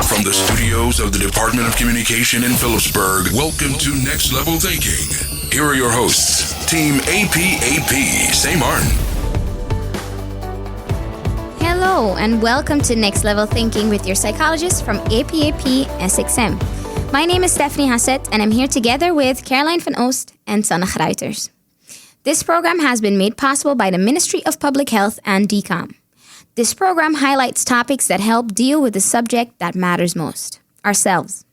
From the studios of the Department of Communication in Phillipsburg, welcome to Next Level Thinking. Here are your hosts, Team APAP. Say Martin. Hello, and welcome to Next Level Thinking with your psychologist from APAP SXM. My name is Stephanie Hassett, and I'm here together with Caroline van Oost and Sanne Gruiters. This program has been made possible by the Ministry of Public Health and DCOM. This program highlights topics that help deal with the subject that matters most, ourselves.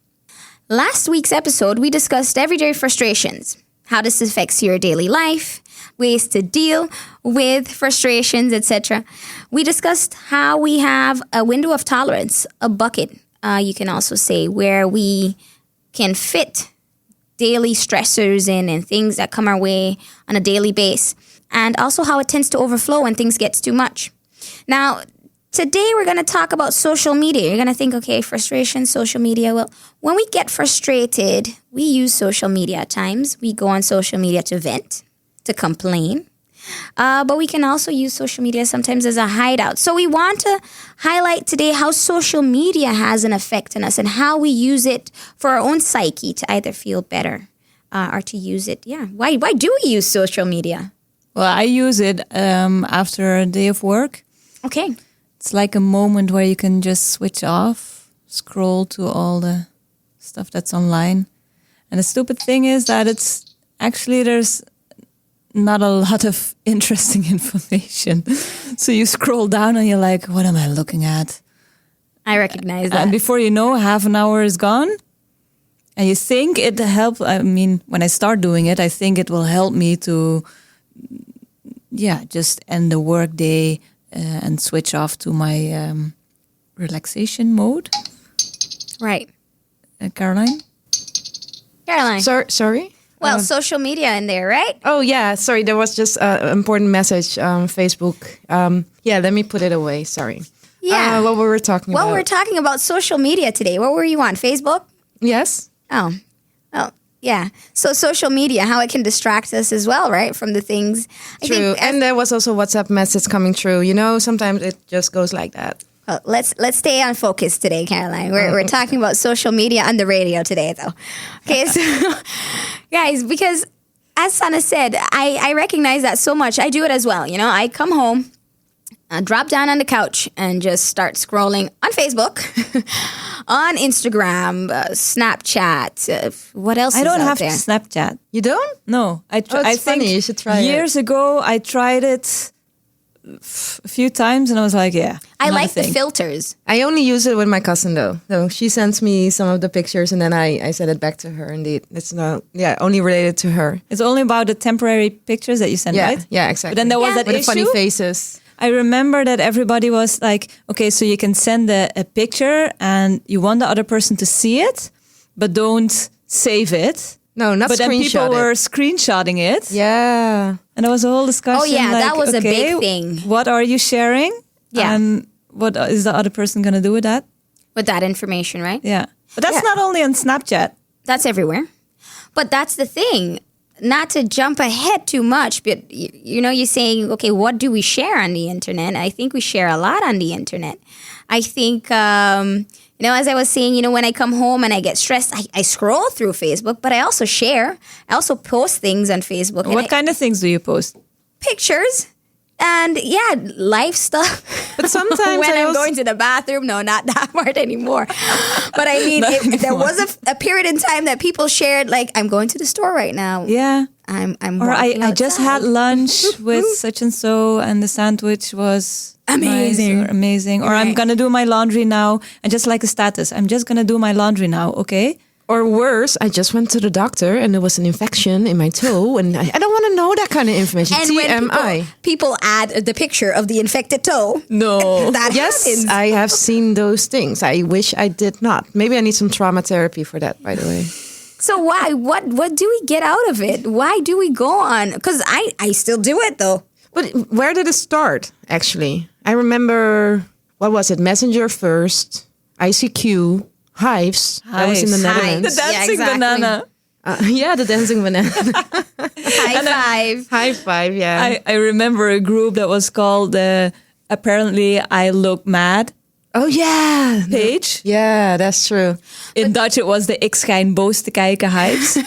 Last week's episode, we discussed everyday frustrations, how this affects your daily life, ways to deal with frustrations, etc. We discussed how we have a window of tolerance, a bucket, you can also say, where we can fit daily stressors in and things that come our way on a daily basis, and also how it tends to overflow when things get too much. Now, today we're going to talk about social media. You're going to think, okay, frustration, social media. Well, when we get frustrated, we use social media at times. We go on social media to vent, to complain. But we can also use social media sometimes as a hideout. So we want to highlight today how social media has an effect on us and how we use it for our own psyche to either feel better or to use it. Yeah. Why do we use social media? Well, I use it after a day of work. Okay. It's like a moment where you can just switch off, scroll to all the stuff that's online. And the stupid thing is that there's not a lot of interesting information. So you scroll down and you're like, what am I looking at? I recognize that. And before you know, half an hour is gone. And you think it helps. I mean, when I start doing it, I think it will help me to, just end the work day and switch off to my relaxation mode. Right. Caroline? Sorry? Well, social media in there, right? Oh, yeah. Sorry, there was just an important message on Facebook. Let me put it away. Sorry. Yeah. What were we talking about? Well, we're talking about social media today. What were you on, Facebook? Yes. Oh, yeah. So social media, how it can distract us as well, right? From the things. True. And there was also WhatsApp message coming through. You know, sometimes it just goes like that. Well, let's stay on focus today, Caroline. We're talking about social media on the radio today, though. Okay, so guys, because as Sanne said, I recognize that so much. I do it as well. You know, I come home, drop down on the couch, and just start scrolling on Facebook, on Instagram, Snapchat. What else? I don't have there? Snapchat. You don't? No, I it's funny. You should try it. Years ago, I tried it a few times, and I was like, I like the filters. I only use it with my cousin, though. So she sends me some of the pictures, and then I send it back to her. Indeed, it's not, only related to her. It's only about the temporary pictures that you send, right? Yeah, exactly. But then there was that with issue. The funny faces. I remember that everybody was like, okay, so you can send a picture and you want the other person to see it, but don't save it. No, not but then people were screenshotting it. Yeah. And there was a whole discussion. Oh, yeah, like, that was a big thing. What are you sharing? Yeah. And what is the other person going to do with that? With that information, right? Yeah. But that's not only on Snapchat. That's everywhere. But that's the thing. Not to jump ahead too much, but you're saying, okay, what do we share on the internet? I think we share a lot on the internet. I think, as I was saying, when I come home and I get stressed, I scroll through Facebook, but I also share. I also post things on Facebook. What kind of things do you post? Pictures. And life stuff. But sometimes when I'm going to the bathroom, no, not that part anymore. But I mean, if there was a period in time that people shared, like, I'm going to the store right now. Yeah. I'm or I just had lunch with such and so, and the sandwich was amazing. Nice or amazing. Or I'm gonna do my laundry now, and just like a status, I'm just gonna do my laundry now. Okay. Or worse, I just went to the doctor and there was an infection in my toe, and I don't want to know that kind of information. And TMI. when people add the picture of the infected toe. No. That happens. I have seen those things. I wish I did not. Maybe I need some trauma therapy for that, by the way. So why? What do we get out of it? Why do we go on? Because I still do it, though. But where did it start, actually? I remember, what was it? Messenger first, ICQ, Hives. I was in the Netherlands. The dancing banana. The dancing banana. High five, yeah. I remember a group that was called Apparently I Look Mad. Oh yeah. page. Yeah, that's true. In Dutch, it was the Ik schijn boos te kijken hypes.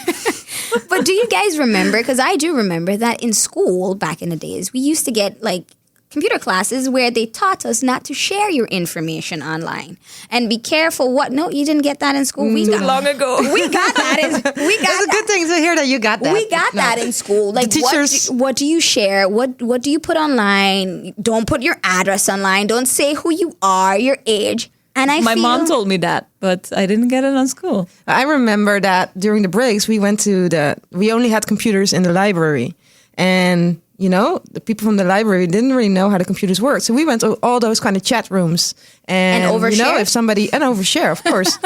But do you guys remember? Because I do remember that in school back in the days, we used to get like computer classes where they taught us not to share your information online and be careful what. No, you didn't get that in school. We got long ago. We got that. It's a good thing to hear that you got that. We got that in school. Like, teachers- what do you share? What do you put online? Don't put your address online. Don't say who you are, your age. And My mom told me that, but I didn't get it on school. I remember that during the breaks, we only had computers in the library. And, the people from the library didn't really know how the computers work. So we went to all those kind of chat rooms. And overshare? And overshare, of course.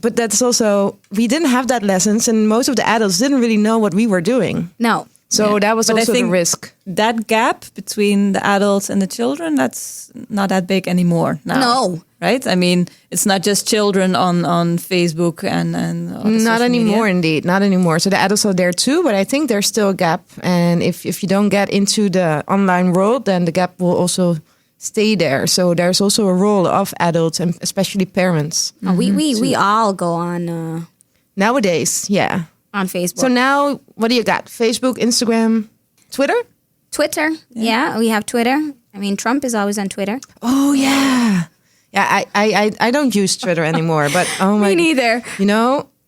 But that's also, we didn't have that lessons. And most of the adults didn't really know what we were doing. No. So that was But I also the think risk. That gap between the adults and the children, that's not that big anymore now. No. Right? I mean, it's not just children on Facebook and all the Not social anymore, media. indeed. Not anymore. So the adults are there too, but I think there's still a gap. And if you don't get into the online world, then the gap will also stay there. So there's also a role of adults and especially parents. We all go on Nowadays, yeah. on Facebook. So now, what do you got? Facebook, Instagram, Twitter? Twitter. Yeah, we have Twitter. I mean, Trump is always on Twitter. Oh, yeah. Yeah, I don't use Twitter anymore, but oh my. Me neither.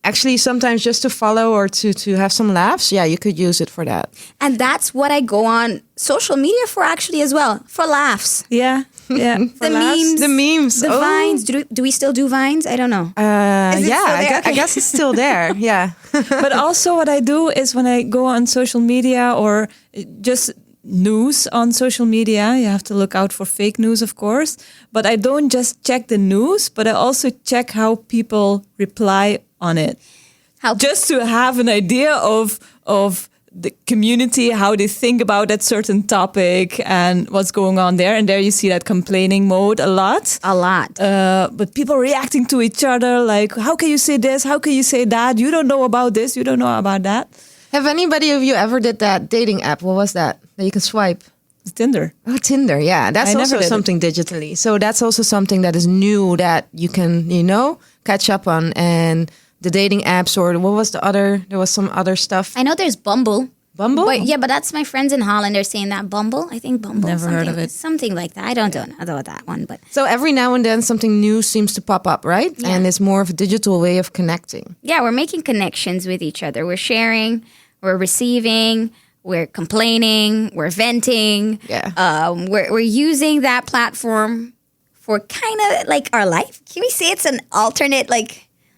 Actually, sometimes just to follow or to have some laughs, yeah, you could use it for that. And that's what I go on social media for actually as well, for laughs. Yeah. The laughs? memes. The memes. The Oh. Vines. Do we still do Vines? I don't know. Is it Yeah, still there? I guess it's still there. Yeah. But also what I do is when I go on social media or just news on social media, you have to look out for fake news, of course. But I don't just check the news, but I also check how people reply on it. Just to have an idea of the community, how they think about that certain topic and what's going on there. And there you see that complaining mode a lot. A lot. But people reacting to each other like, how can you say this? How can you say that? You don't know about this. You don't know about that. Have anybody of you ever did that dating app? What was that you can swipe? It's Tinder. Oh, Tinder. Yeah, that's I never also did it. something digitally. So that's also something that is new that you can, catch up on. And the dating apps, or what was the other? There was some other stuff. I know there's Bumble. Bumble? But that's my friends in Holland. They're saying that Bumble. I think Bumble. Never heard of it. Something like that. I don't know that one, but So every now and then something new seems to pop up, right? Yeah. And it's more of a digital way of connecting. yeah, we're making connections with each other. We're sharing. We're receiving. We're complaining. We're venting. Yeah. We're using that platform for kind of like our life. Can we say it's an alternate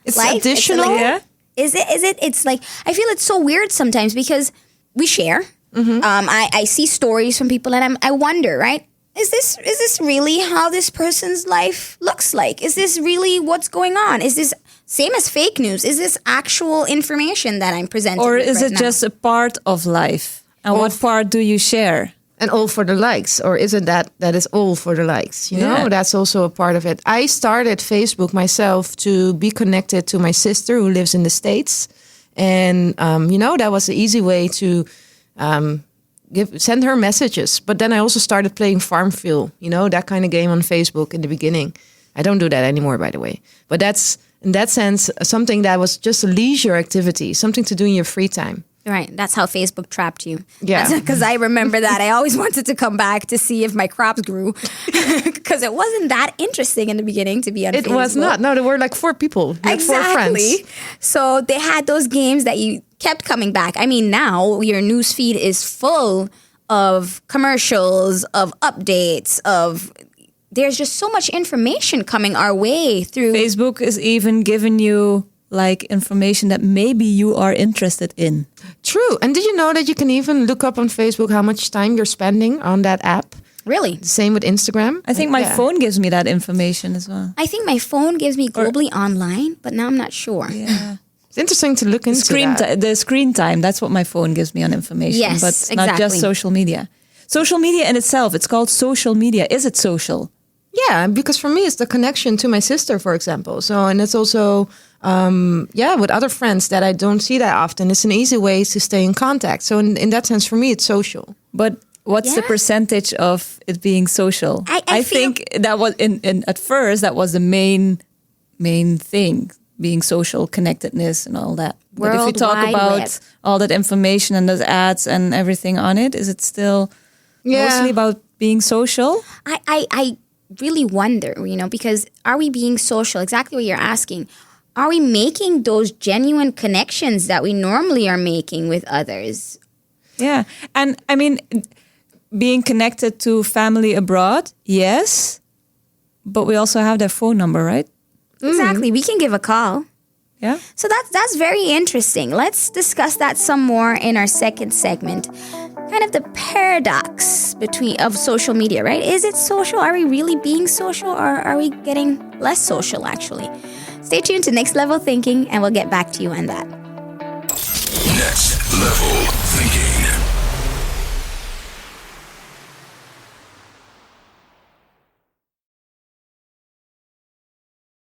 It's life? additional? Yeah. Is it? It's like, I feel it's so weird sometimes because we share. I see stories from people and I wonder, right? Is this really how this person's life looks like? Is this really what's going on? Is this same as fake news? Is this actual information that I'm presenting? Or with is right it now? just a part of life? And what part do you share? And all for the likes, or is it that is all for the likes? Yeah. That's also a part of it. I started Facebook myself to be connected to my sister who lives in the States. And, that was the easy way to send her messages. But then I also started playing Farmville, that kind of game on Facebook in the beginning. I don't do that anymore, by the way. But that's, in that sense, something that was just a leisure activity, something to do in your free time. Right. That's how Facebook trapped you. Yeah. Because I remember that. I always wanted to come back to see if my crops grew. Because it wasn't that interesting in the beginning to be on Facebook. It was not. No, there were like 4 people. Like 4 friends. So they had those games that you kept coming back. I mean, now your news feed is full of commercials, of updates, there's just so much information coming our way through. Facebook is even giving you information that maybe you are interested in. True. And did you know that you can even look up on Facebook how much time you're spending on that app? Really? The same with Instagram. I think my phone gives me that information as well. I think my phone gives me globally online, but now I'm not sure. Yeah. It's interesting to look into The screen time, that's what my phone gives me on information. Yes, but not just exactly. social media. Social media in itself, it's called social media. Is it social? Yeah, because for me, it's the connection to my sister, for example. So, and it's also, with other friends that I don't see that often. It's an easy way to stay in contact. So in that sense, for me, it's social. But what's the percentage of it being social? I think that was in at first that was the main thing, being social, connectedness and all that. But if we talk Wide about Web. all that information and those ads and everything on it, is it still mostly about being social? I really wonder, because are we being social? Exactly what you're asking. Are we making those genuine connections that we normally are making with others? Yeah. And I mean, being connected to family abroad, yes. But we also have their phone number, right? Exactly. We can give a call. Yeah. So that's very interesting. Let's discuss that some more in our second segment. Kind of the paradox of social media, right? Is it social? Are we really being social, or are we getting less social actually? Stay tuned to Next Level Thinking and we'll get back to you on that. Next Level